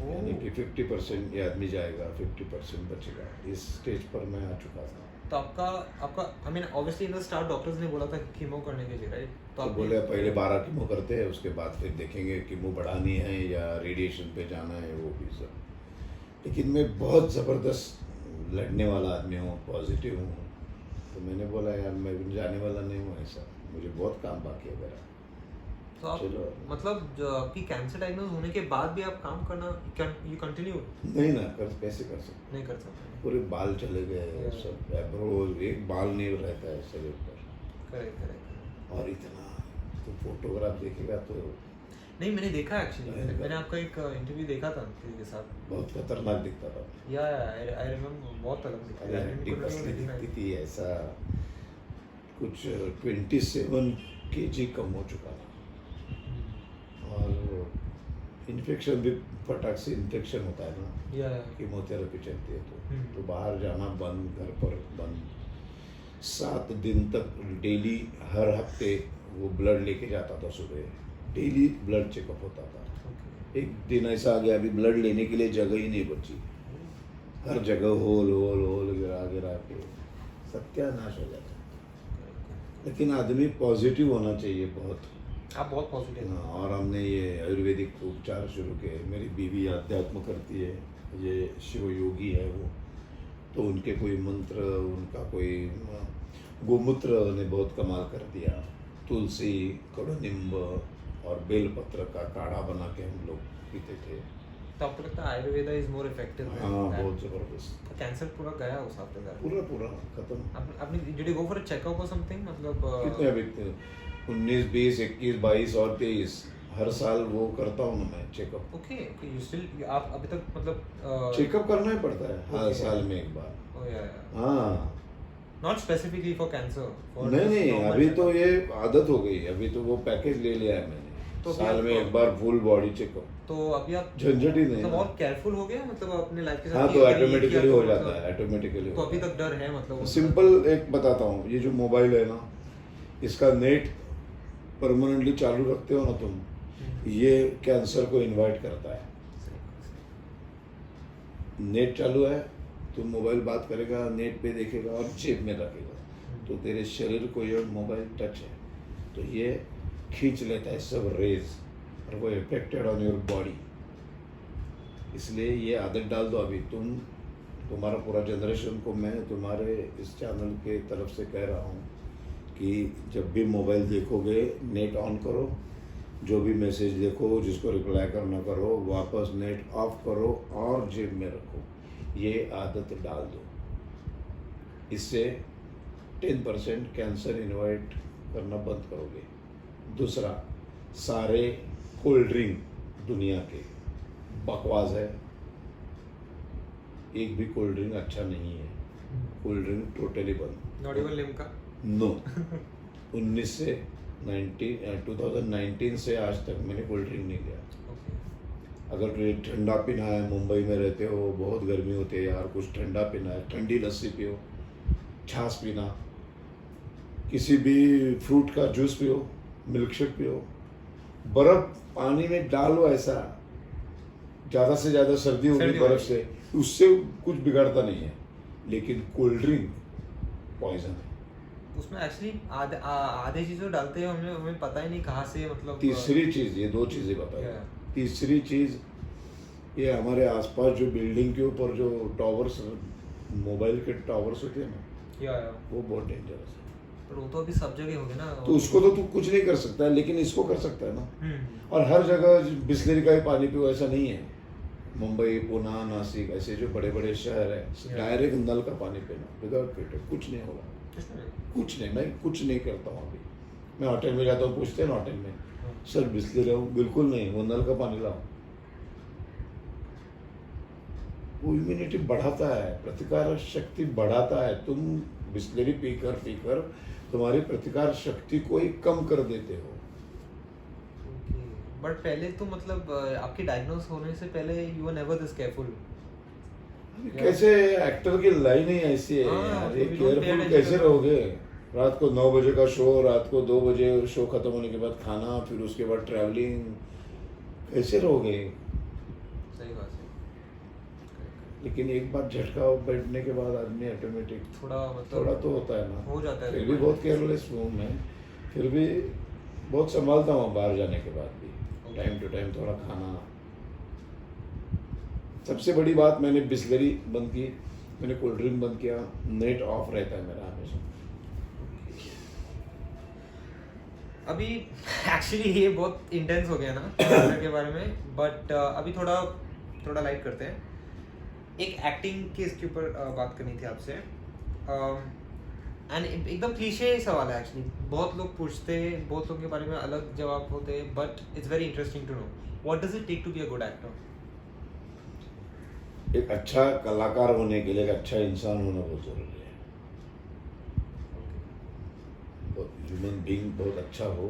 ओह। यानी कि 50% ये आदमी जाएगा, 50% बचेगा, इस स्टेज पर मैं आ चुका था। तो आपका I mean obviously in the start doctors ने बोला था कीमो करने के लिए, राइट? तो आपने- बोले पहले 12 कीमो करते हैं, उसके बाद फिर देखेंगे कीमो बढ़ानी है या रेडिएशन पे जाना है, वो भी सब। लेकिन मैं बहुत ज़बरदस्त लड़ने वाला आदमी हूँ, पॉजिटिव हूँ, तो मैंने बोला यार मैं भी जाने वाला नहीं हूँ ऐसा, मुझे बहुत काम बाकी है मेरा। तो आप चलो। मतलब जो आपकी कैंसर डायग्नोज होने के बाद भी आप काम करना यू कंटिन्यू नहीं ना कर, कैसे कर सकते, नहीं कर सकते? पूरे बाल चले गए Yeah. सब, एब्रो एक बाल नहीं रहता है शरीर पर। करेक्ट। और इतना तो फोटोग्राफ देखेगा तो नहीं, मैंने देखा एक्चुअली, मैंने मैंने आपका एक इंटरव्यू देखा था किसी के साथ। बहुत खतरनाक दिखता था। या आई रिमेम्बर, बहुत अलग दिखा अरे हड्डी पसली दिखती थी, ऐसा कुछ 27 kg कम हो चुका था। और इन्फेक्शन भी, फटाक से इन्फेक्शन होता है ना, या कीमोथेरेपी चलती है हम्म। तो बाहर जाना बंद, घर पर बंद। 7 दिन तक डेली, हर हफ्ते वो ब्लड लेके जाता था, सुबह डेली ब्लड चेकअप होता था। एक दिन ऐसा आ गया, अभी ब्लड लेने के लिए जगह ही नहीं बची, हर जगह होल होल होल गिरा गिरा के सत्यानाश हो जाता। लेकिन आदमी पॉजिटिव होना चाहिए बहुत। आप बहुत पॉजिटिव हैं। हाँ, और हमने ये आयुर्वेदिक उपचार शुरू किए। मेरी बीवी अध्यात्म करती है, ये शिव योगी है वो, तो उनके कोई मंत्र, उनका कोई गोमूत्र ने बहुत कमाल कर दिया। तुलसी, कड़ुनिम्ब और बेलपत्र का काढ़ा बना के हम लोग पीते थे। तो आपको लगता है आयुर्वेदा इज मोर इफेक्टिव? हाँ, बहुत जबरदस्त। कैंसर पूरा गया उस हफ्ते का? पूरा पूरा खत्म। आपने did you go for a checkup और समथिंग? मतलब कितने अभी 19, 20, 21, 22 और 23 हर साल वो करता हूँ मैं चेकअप। ओके यू स्टिल, आप अभी तक मतलब चेकअप करना ही पड़ता है हर Okay. साल में एक बार। ओह या हाँ, नॉट स्पेसिफिकली फॉर कैंसर? नहीं अभी तो ये आदत हो गई। अभी तो वो पैकेज ले लिया है मैंने, तो साल फिर में आप- एक बार फुल बॉडी चेकअप। तो अभी आप झंझट ही नहीं मतलब ना। और केयरफुल हो गया मतलब अपने लाइफ के साथ? हाँ, ये तो करिए, ऑटोमेटिकली किया हो तो जाता मतलब- है, ऑटोमेटिकली तो अभी तक डर है मतलब? सिंपल एक बताता हूँ, ये जो मोबाइल है ना, इसका नेट परमानेंटली चालू रखते हो ना तुम, ये कैंसर को इनवाइट करता है। नेट चालू है, तुम मोबाइल बात करेगा, नेट पे देखेगा और जेब में रखेगा, तो तेरे शरीर को ये मोबाइल टच है, तो ये खींच लेता है सब रेज, और वो इफेक्टेड ऑन योर बॉडी। इसलिए ये आदत डाल दो अभी। तुम्हारा पूरा जनरेशन को मैं तुम्हारे इस चैनल के तरफ से कह रहा हूँ कि जब भी मोबाइल देखोगे, नेट ऑन करो, जो भी मैसेज देखो, जिसको रिप्लाई करना करो, वापस नेट ऑफ करो और जेब में रखो। ये आदत डाल दो, इससे 10% कैंसर इनवाइट करना बंद करोगे। दूसरा, सारे कोल्ड ड्रिंक दुनिया के बकवास है, एक भी कोल्ड ड्रिंक अच्छा नहीं है। कोल्ड ड्रिंक टोटली बंद। Not even Limca? नो 2019 से आज तक मैंने कोल्ड ड्रिंक नहीं लिया। अगर तुम्हें ठंडा पीना है, मुंबई में रहते हो, बहुत गर्मी होती है यार, कुछ ठंडा पीना है, ठंडी लस्सी पियो, छाछ पीना, किसी भी फ्रूट का जूस पियो, मिल्क शेक पियो, बर्फ पानी में डालो, ऐसा ज़्यादा से ज़्यादा सर्दी होगी बर्फ से, उससे कुछ बिगड़ता नहीं है। लेकिन कोल्ड ड्रिंक पॉइजन है। उसमें एक्चुअली आधे चीज़ें डालते हैं, हमें पता ही नहीं कहाँ से मतलब। तीसरी चीज़, ये 2 चीज़ें बताइए। तीसरी चीज़, ये हमारे आसपास जो बिल्डिंग के ऊपर जो टावर्स, मोबाइल के टावर्स होते हैं ना, वो बहुत डेंजरस है। पर वो तो अभी सब जगह हो गए ना। तो उसको तो तू कुछ नहीं कर सकता है, लेकिन इसको कर सकता है ना। हम्म। और हर जगह बिस्लरी का ही पानी पियो ऐसा नहीं है। मुंबई, पुणे, नासिक ऐसे जो बड़े बड़े शहर है, Yeah. डायरेक्ट नल का पानी पीना विदाउट फिल्टर, कुछ नहीं होगा, कुछ नहीं, मैं कुछ नहीं करता हूँ अभी। मैं होटल में जाता हूँ, पूछते हैं ना होटल में, सर बिस्लरी लाऊं? बिल्कुल नहीं, वो नल का पानी लाओ। वो इम्यूनिटी बढ़ाता है, प्रतिकार शक्ति बढ़ाता है। तुम बिस्लरी पीकर तुम्हारी प्रतिकार शक्ति को ही कम कर देते हो। बट पहले तो मतलब आपकी डायग्नोस होने से पहले you were never this careful. कैसे एक्टर की लाइन ही ऐसी है हाँ, यार, तो ये we don't pay careful attention कैसे to- रहोगे? रात को 9 बजे का शो, रात को 2 बजे शो खत्म होने के बाद खाना, फिर उसके बाद ट्रैवलिंग, कैसे रहोगे? सही बात है। लेकिन एक बार झटका बैठने के बाद आदमी ऑटोमेटिक थोड़ा मतलब थोड़ा तो होता है ना, हो जाता है। फिर भी बहुत केयरलेस हूँ मैं, फिर भी बहुत संभालता हूँ बाहर जाने के बाद भी, टाइम टू टाइम थोड़ा खाना। सबसे बड़ी बात, मैंने बिस्लरी बंद की, मैंने कोल्ड ड्रिंक बंद किया, नेट ऑफ रहता है मेरा हमेशा। अभी एक्चुअली ये बहुत इंटेंस हो गया ना कैरेक्टर के बारे में, बट अभी थोड़ा लाइट करते हैं। एक एक्टिंग के इसके ऊपर बात करनी थी आपसे, एंड एकदम क्लीशे सवाल है एक्चुअली, बहुत लोग पूछते हैं, बहुत लोगों के बारे में अलग जवाब होते हैं, but it's very interesting to know what does it take to be a good actor. एक अच्छा कलाकार होने के लिए एक अच्छा इंसान होना बहुत जरूरी है। ह्यूमन बीइंग बहुत अच्छा हो,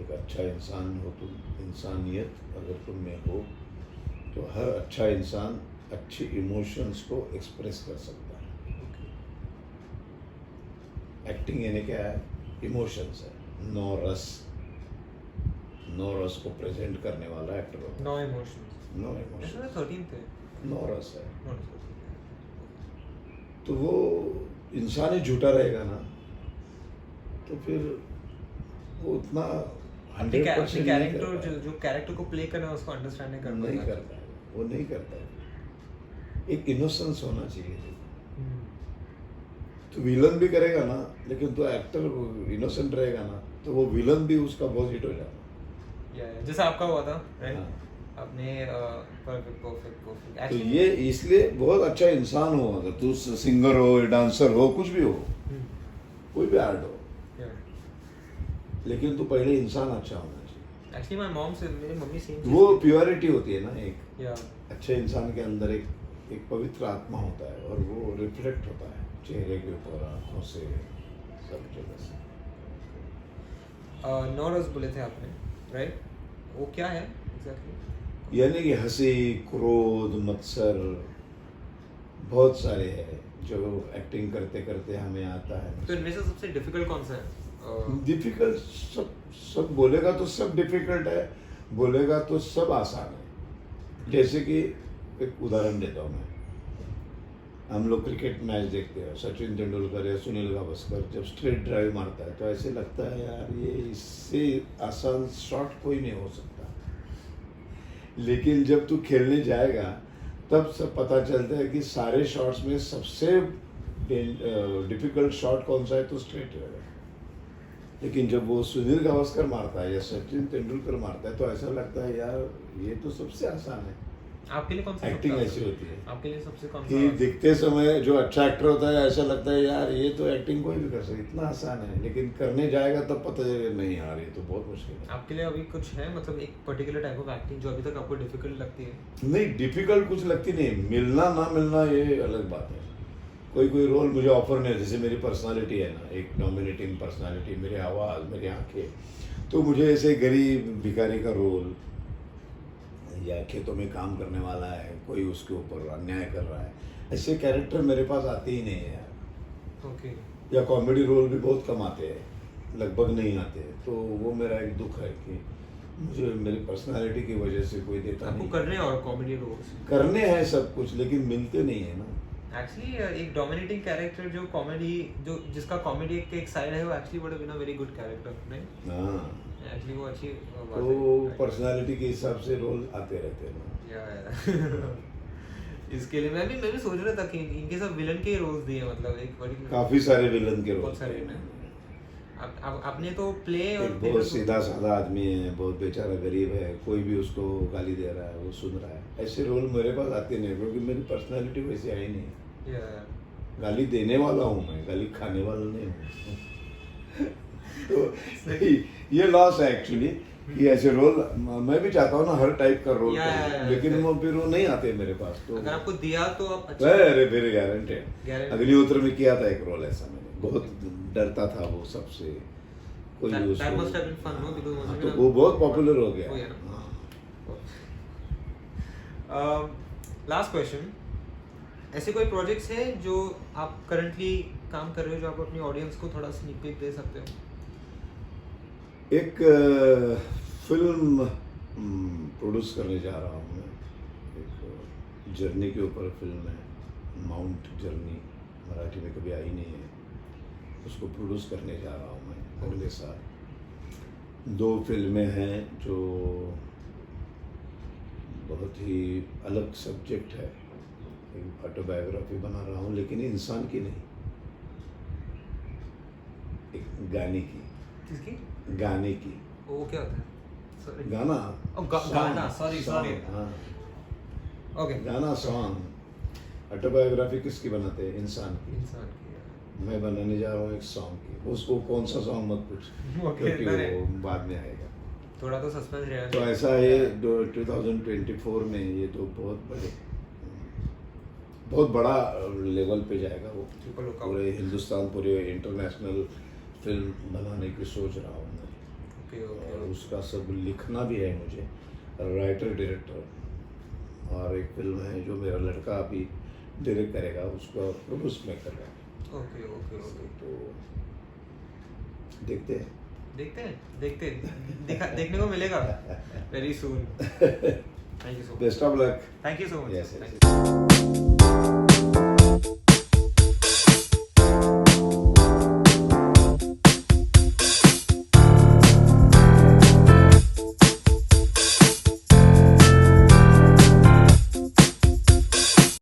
एक अच्छा इंसान हो तुम, इंसानियत अगर तुम में हो तो हर अच्छा इंसान अच्छे इमोशंस को एक्सप्रेस कर सकता है। एक्टिंग यानी क्या है? इमोशंस है, नौ रस को प्रेजेंट करने वाला एक्टर होता है। नो इमोशंस, नो इमोशंस, 13 थे। नौ रस है। तो वो इंसान ही झूठा रहेगा ना, तो फिर वो उतना 100% कैरेक्टर जो कैरेक्टर को प्ले करना है उसको अंडरस्टैंड नहीं कर नहीं पाता। करता है, वो नहीं करता है। एक इनोसेंस होना चाहिए। तो विलन भी करेगा ना, लेकिन तो एक्टर इनोसेंट रहेगा ना, तो वो विलन भी उसका बहुत हिट हो जाता है। जैसा आपका हुआ था, राइट? हाँ। अपने परफेक्ट तो ये इसलिए बहुत अच्छा इंसान हो, अगर तू सिंगर हो, डांसर हो, कुछ भी हो, कोई भी आर्ट हो, लेकिन तू पहले इंसान अच्छा होना चाहिए। एक्चुअली माय मॉम से मेरी मम्मी सेम वो प्योरिटी होती है ना, एक या अच्छे इंसान के अंदर एक पवित्र आत्मा होता है, और वो रिफ्लेक्ट होता है चेहरे के ऊपर, आंखों से, सब जगह से। नॉरस बोले थे आपने, राइट? वो क्या है एग्जैक्टली? यानी कि हंसी, क्रोध, मत्सर, बहुत सारे हैं जो एक्टिंग करते करते हमें आता है। तो इनमें से सबसे डिफिकल्ट कौन सा है? डिफिकल्ट सब बोलेगा तो सब डिफिकल्ट है, बोलेगा तो सब आसान है। जैसे कि एक उदाहरण देता हूँ मैं, हम लोग क्रिकेट मैच देखते हैं, सचिन तेंदुलकर या सुनील गावस्कर जब स्ट्रेट ड्राइव मारता है तो ऐसे लगता है यार ये इससे आसान शॉट कोई नहीं हो सकता। लेकिन जब तू खेलने जाएगा तब सब पता चलता है कि सारे शॉट्स में सबसे डिफिकल्ट शॉट कौन सा है, तो स्ट्रेट ड्राइव। लेकिन जब वो सुनील गावस्कर मारता है या सचिन तेंदुलकर मारता है तो ऐसा लगता है यार ये तो सबसे आसान है। आपके लिए कौन सा एक्टिंग सबसे ऐसी होती है आपके लिए सबसे कौन कि सा? दिखते समय जो अच्छा एक्टर होता है ऐसा लगता है यार ये तो एक्टिंग कोई भी कर सकता है, इतना आसान है, लेकिन करने जाएगा तब पता चलेगा नहीं यार ये तो बहुत मुश्किल है। आपके लिए अभी कुछ है, मतलब एक पर्टिकुलर टाइप ऑफ एक्टिंग जो अभी तक आपको डिफिकल्ट लगती है? नहीं, डिफिकल्ट कुछ लगती नहीं, मिलना ना मिलना ये अलग बात है। कोई रोल मुझे ऑफर नहीं, जैसे मेरी पर्सनालिटी है ना, एक डोमिनेटिंग पर्सनालिटी, मेरी आवाज़, मेरी आंखें, तो मुझे ऐसे गरीब भिखारी का रोल, या खेतों में काम करने वाला है, कोई उसके ऊपर अन्याय कर रहा है, ऐसे कैरेक्टर मेरे पास आते ही नहीं है यार। ओके। या कॉमेडी रोल भी बहुत कम आते हैं, लगभग नहीं आते, तो वो मेरा एक दुख है कि मुझे मेरी पर्सनालिटी की वजह से कोई देता आपको नहीं। करने और कॉमेडी रोल्स करने हैं सब कुछ, लेकिन मिलते नहीं है ना। एक्चुअली एक डोमिनेटिंग कैरेक्टर जो कॉमेडी, जो जिसका कॉमेडी एक साइड है, वो actually would have been a very good character, नहीं? हाँ, एक्चुअली वो अच्छी बात तो है। पर्सनालिटी के हिसाब से रोल आते रहते हैं ना। या इसके लिए मैं भी सोच रहा था कि इनके सब विलन के रोल्स दिए, मतलब एक बड़ी काफी सारे विलन के रोल बहुत सारे थे हैं। आपने तो प्ले और एक बहुत सीधा साधा आदमी है, बहुत बेचारा गरीब है, कोई भी उसको गाली दे रहा है वो सुन रहा है, ऐसे रोल मेरे पास आते नहीं क्योंकि मेरी पर्सनालिटी वैसी आई नहीं है। गाली देने वाला हूँ मैं, गाली खाने वाला नहीं हूँ। तो ये लॉस है एक्चुअली कि ऐसे रोल मैं भी चाहता हूँ ना हर टाइप का रोल करूं, लेकिन वो फिर वो नहीं आते मेरे पास। तो अगर आपको दिया तो आप अरे मेरे गारंटेड। अग्निहोत्र में किया था एक रोल ऐसा, मैंने बहुत डरता था वो सबसे, कोई भी उसको तो वो बहुत पॉपुलर हो गया। लास्ट क्वेश्चन, ऐसे कोई प्रोजेक्ट्स हैं जो आप करंटली काम कर रहे हो जो आप अपनी ऑडियंस को थोड़ा स्नीक पीक दे सकते हो? एक फिल्म प्रोड्यूस करने जा रहा हूँ मैं, एक जर्नी के ऊपर फिल्म है, माउंट जर्नी, मराठी में कभी आई नहीं है, उसको प्रोड्यूस करने जा रहा हूँ मैं अगले साल। 2 फिल्में हैं जो बहुत ही अलग सब्जेक्ट है, एक ऑटोबायोग्राफी बना रहा हूँ लेकिन इंसान की नहीं, एक गाने की। किसकी? गाने की। वो क्या होता है? Sorry. गाना गाना, सॉरी हाँ ओके, गाना सॉन्ग। ऑटोबायोग्राफी किसकी बनाते हैं? इंसान की। इंसान की। मैं बनाने जा रहा हूँ एक सॉन्ग की, उसको कौन सा सॉन्ग मत पूछ क्योंकि वो बाद में आएगा, थोड़ा तो सस्पेंस रहेगा। तो ऐसा है 2024 में ये तो बहुत बड़ा लेवल पे जाएगा वो, पूरे हिंदुस्तान, पूरे इंटरनेशनल फिल्म बनाने की सोच रहा हूँ मैं। और उसका सब लिखना भी है मुझे, राइटर डायरेक्टर, और एक फिल्म है जो मेरा लड़का अभी डायरेक्ट करेगा, उसका प्रोड्यूस मैं कर रहा हूँ। ओके तो देखते हैं देखने को मिलेगा very soon. Thank you so much. Best of luck. Thank you so much. Yes.